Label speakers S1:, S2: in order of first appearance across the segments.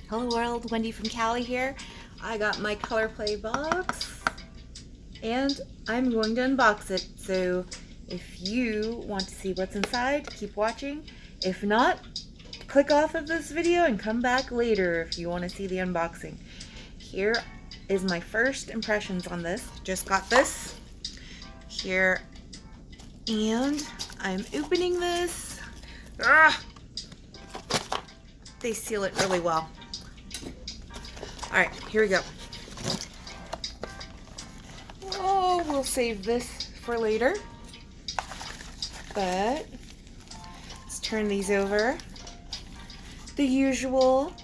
S1: Hello world, Wendy from Cali here. I got my color play box and I'm going to unbox it. So if you want to see what's inside, keep watching. If not, click off of this video and come back later if you want to see the unboxing. Here is my first impressions on this. Just got this here and I'm opening this. They seal it really well. Alright, here we go. Oh, we'll save this for later. But let's turn these over. The usual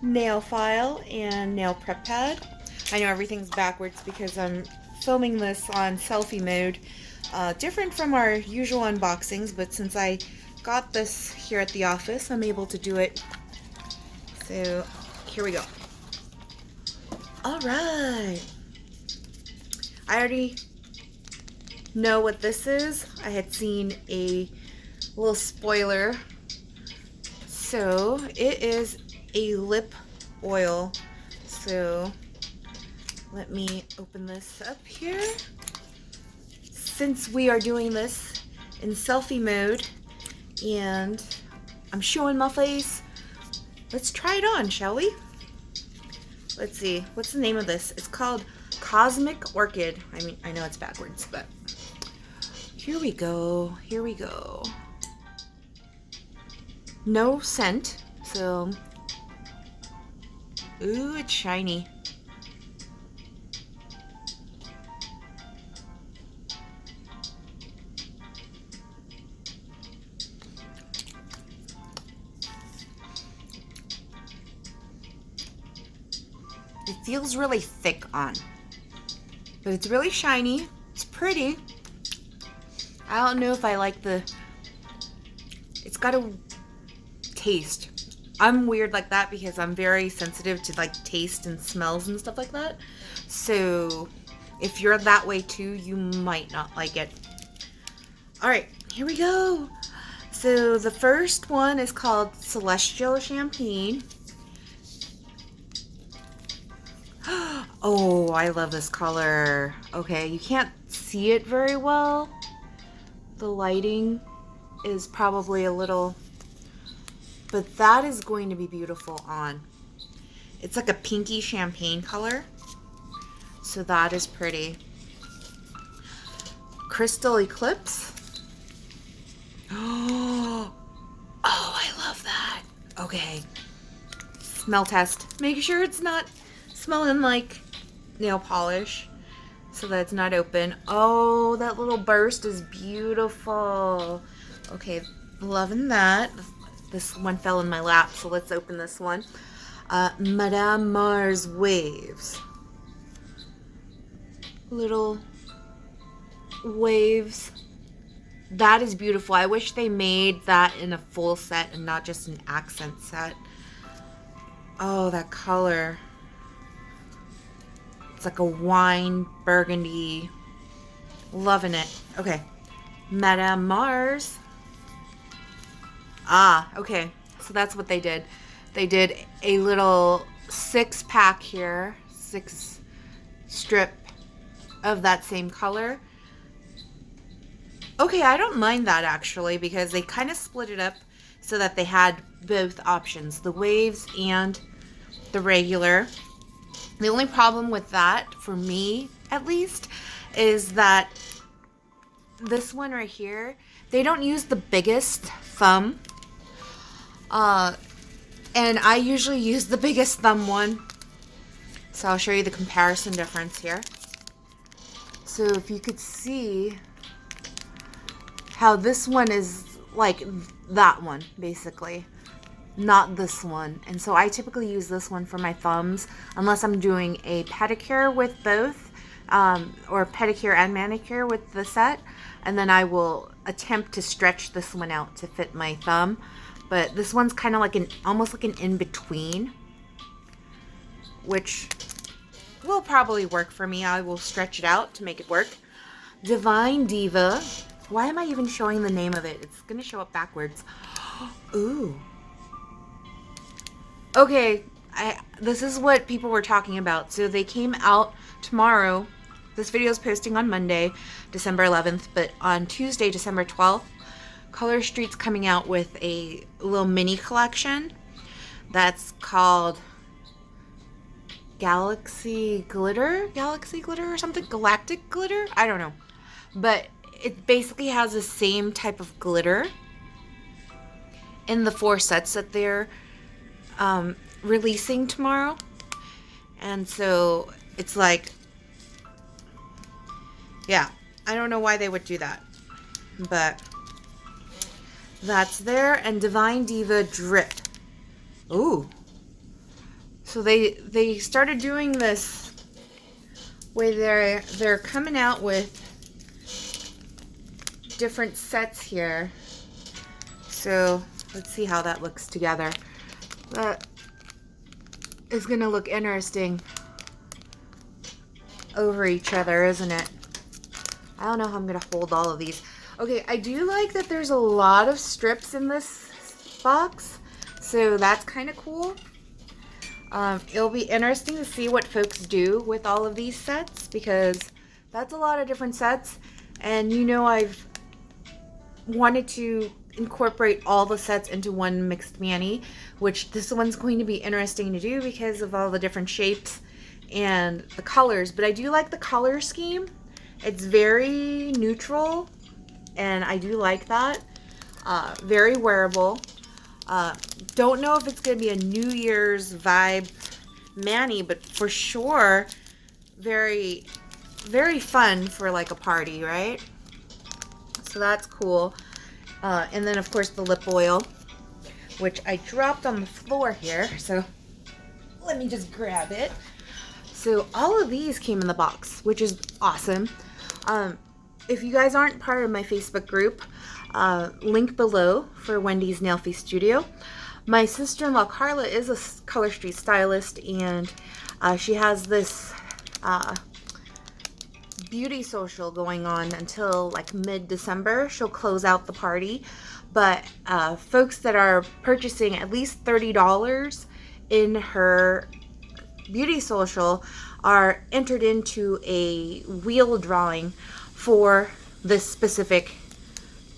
S1: nail file and nail prep pad. I know everything's backwards because I'm filming this on selfie mode. Different from our usual unboxings, but since I got this here at the office, I'm able to do it. So here we go. Alright. I already know what this is. I had seen a little spoiler. So it is a lip oil. So let me open this up here. Since we are doing this in selfie mode and I'm showing my face, let's try it on, shall we? Let's see, what's the name of this? It's called Cosmic Orchid. I mean, I know it's backwards, but here we go, here we go. No scent, so, ooh, it's shiny. It feels really thick on, but it's really shiny. It's pretty. I don't know if I like it's got a taste. I'm weird like that because I'm very sensitive to like taste and smells and stuff like that. So if you're that way too, you might not like it. All right, here we go. So the first one is called Celestial Champagne. Oh, I love this color. Okay, you can't see it very well. The lighting is probably a little, but that is going to be beautiful on. It's like a pinky champagne color. So that is pretty. Crystal Eclipse. Oh, I love that. Okay. Smell test. Make sure it's not smelling like nail polish so that it's not open. Oh, that little burst is beautiful. Okay, loving that. This one fell in my lap, so let's open this one. Madame Mars Waves. Little waves. That is beautiful. I wish they made that in a full set and not just an accent set. Oh, that color. It's like a wine burgundy. Loving it. Okay. Madame Mars. Ah, okay. So that's what they did. They did a little 6-pack here. 6 strip of that same color. Okay, I don't mind that actually because they kind of split it up so that they had both options. The waves and the regular. The only problem with that, for me at least, is that this one right here, they don't use the biggest thumb. And I usually use the biggest thumb one. So I'll show you the comparison difference here. So if you could see how this one is like that one, basically. Not this one. And so I typically use this one for my thumbs unless I'm doing a pedicure with both, or pedicure and manicure with the set, and then I will attempt to stretch this one out to fit my thumb. But this one's kind of like almost like an in-between, which will probably work for me. I will stretch it out to make it work. Divine Diva. Why am I even showing the name of it? It's gonna show up backwards. Ooh. Okay, this is what people were talking about. So they came out tomorrow. This video is posting on Monday, December 11th, but on Tuesday, December 12th, Color Street's coming out with a little mini collection that's called Galaxy Glitter or something? Galactic Glitter? I don't know. But it basically has the same type of glitter in the 4 sets that they're releasing tomorrow. And so it's like, yeah, I don't know why they would do that, but that's there. And Divine Diva Drip. Ooh. So they started doing this where they're coming out with different sets here. So let's see how that looks together. That is going to look interesting over each other, isn't it? I don't know how I'm going to hold all of these. Okay, I do like that there's a lot of strips in this box, so that's kind of cool. It'll be interesting to see what folks do with all of these sets, because that's a lot of different sets, and you know I've wanted to incorporate all the sets into one mixed mani, which this one's going to be interesting to do because of all the different shapes and the colors. But I do like the color scheme. It's very neutral, and I do like that. Very wearable. Don't know if it's going to be a New Year's vibe mani, but for sure very, very fun for like a party, right? So that's cool. And then of course the lip oil, which I dropped on the floor here, so let me just grab it. So all of these came in the box, which is awesome. If you guys aren't part of my Facebook group, link below for Wendy's Nail Fee Studio. My sister-in-law Carla is a Color Street stylist, and she has this beauty social going on until like mid-December. She'll close out the party, but folks that are purchasing at least $30 in her beauty social are entered into a wheel drawing for this specific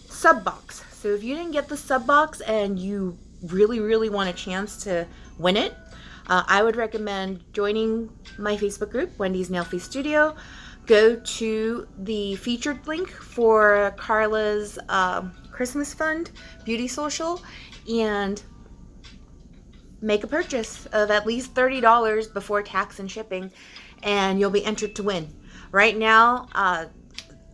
S1: sub box. So if you didn't get the sub box and you really want a chance to win it, I would recommend joining my Facebook group, Wendy's Nail Fee Studio. Go to the featured link for Carla's Christmas Fund Beauty Social and make a purchase of at least $30 before tax and shipping, and you'll be entered to win. Right now,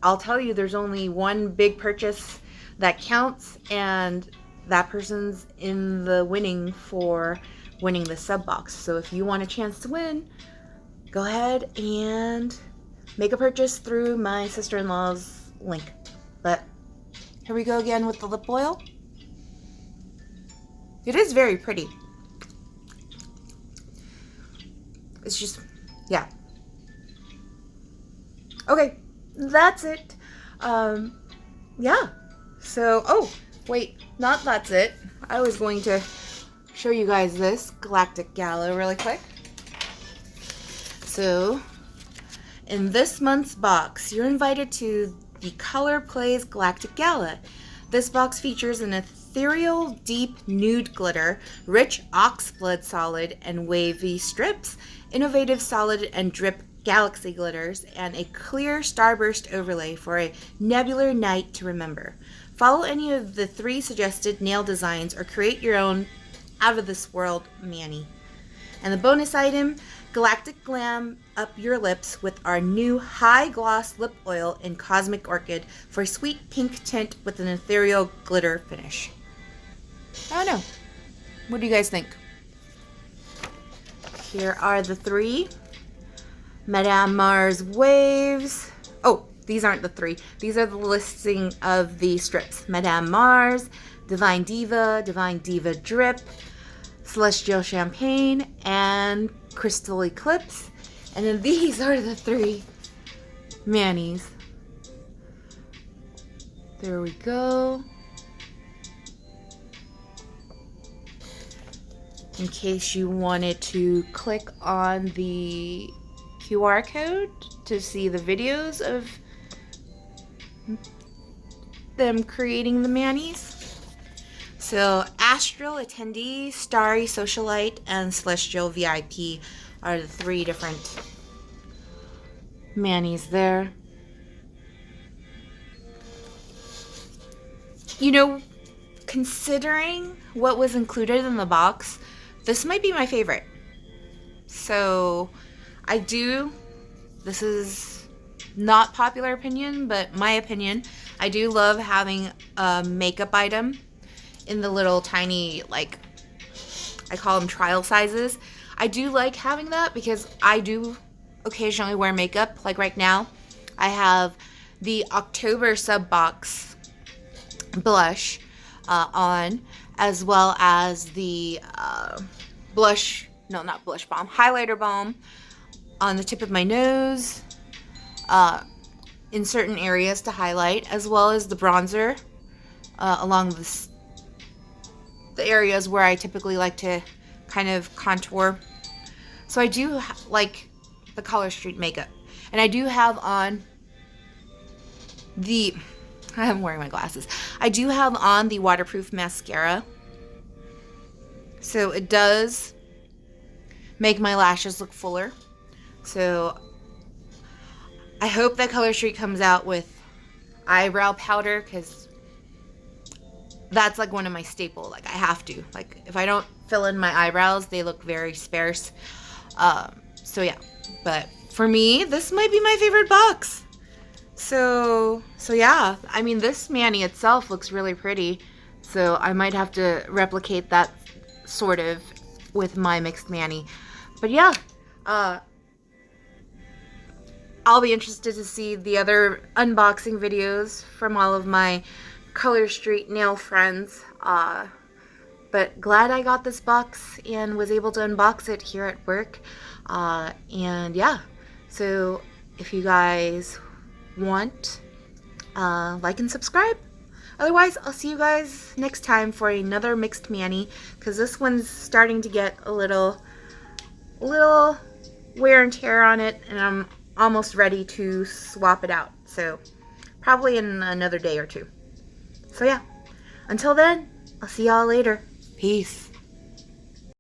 S1: I'll tell you, there's only one big purchase that counts, and that person's in the winning for winning the sub box. So if you want a chance to win, go ahead and make a purchase through my sister-in-law's link. But here we go again with the lip oil. It is very pretty. It's just, yeah. Okay, that's it. Yeah. So, oh, wait, not that's it. I was going to show you guys this Galactic Gala really quick. So, in this month's box, you're invited to the Color Plays Galactic Gala. This box features an ethereal, deep nude glitter, rich ox blood solid and wavy strips, innovative solid and drip galaxy glitters, and a clear starburst overlay for a nebular night to remember. Follow any of the 3 suggested nail designs or create your own out-of-this-world mani. And the bonus item, Galactic Glam up your lips with our new high gloss lip oil in Cosmic Orchid for a sweet pink tint with an ethereal glitter finish. I don't know. What do you guys think? Here are the 3. Madame Mars Waves. Oh, these aren't the 3. These are the listing of the strips. Madame Mars, Divine Diva, Divine Diva Drip, Celestial Champagne, and Crystal Eclipse. And then these are the 3 manis. There we go. in case you wanted to click on the QR code to see the videos of them creating the manis. So Astral Attendee, Starry Socialite, and Celestial VIP are the 3 different manis there. You know, considering what was included in the box, this might be my favorite. So this is not popular opinion, but my opinion, I do love having a makeup item in the little tiny, like, I call them trial sizes. I do like having that because I do occasionally wear makeup. Like right now, I have the October sub box blush on, as well as the highlighter balm on the tip of my nose, in certain areas to highlight, as well as the bronzer along the areas where I typically like to kind of contour. So I do like the Color Street makeup. And I do have on I'm wearing my glasses. I do have on the waterproof mascara. So it does make my lashes look fuller. So I hope that Color Street comes out with eyebrow powder, because that's like one of my staple. Like I have to. Like if I don't fill in my eyebrows, they look very sparse. So yeah. But for me, this might be my favorite box. So yeah. I mean, this mani itself looks really pretty. So I might have to replicate that sort of with my mixed mani. But yeah. I'll be interested to see the other unboxing videos from all of my Color Street nail friends. But glad I got this box and was able to unbox it here at work. And yeah, so if you guys want, like and subscribe. Otherwise, I'll see you guys next time for another mixed mani, because this one's starting to get a little wear and tear on it, and I'm almost ready to swap it out. So probably in another day or 2. So yeah, until then, I'll see y'all later. Peace.